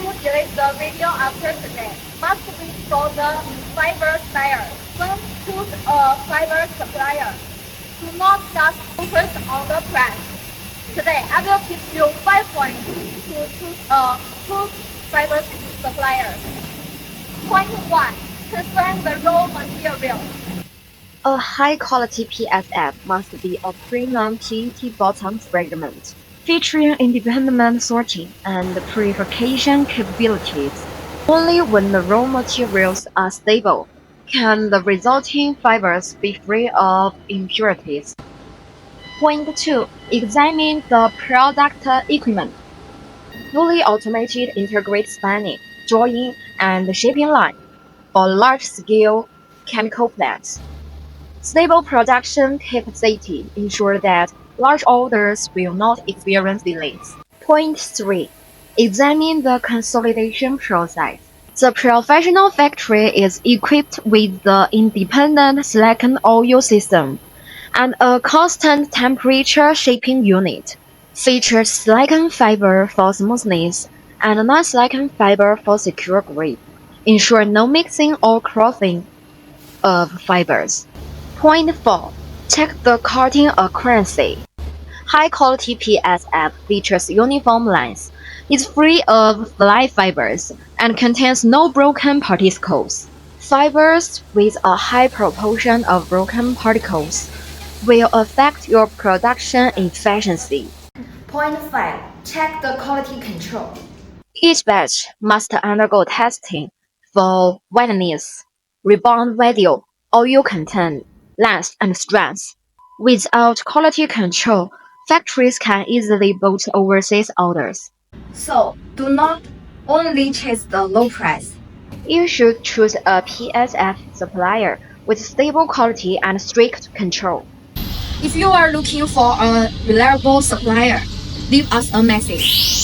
who delete the video after today must be for the fiber buyer. Don't choose a fiber supplier. Do not just focus on the price. Today, I will give you 5 points to choose a good fiber supplier. Point 1. Confirm the raw material. A high-quality PSF must be a premium PET bottom fragment, featuring independent sorting and purification capabilities. Only when the raw materials are stable can the resulting fibers be free of impurities. Point 2. Examine the product equipment. Fully automated integrated spanning, drawing, and shaping line for large-scale chemical plants. Stable production capacity ensures that large orders will not experience delays. Point 3. Examine the consolidation process. The professional factory is equipped with the independent silicon oil system and a constant temperature shaping unit. Features silicon fiber for smoothness and non-silicon fiber for secure grip. Ensure no mixing or crossing of fibers. Point 4. Check the cutting accuracy. High-quality PSF features uniform lines, is free of fly fibers, and contains no broken particles. Fibers with a high proportion of broken particles will affect your production efficiency. Point 5. Check the quality control. Each batch must undergo testing for wetness, rebound value, oil content, length, and strength. Without quality control, factories can easily boot overseas orders. So, do not only chase the low price. You should choose a PSF supplier with stable quality and strict control. If you are looking for a reliable supplier, leave us a message.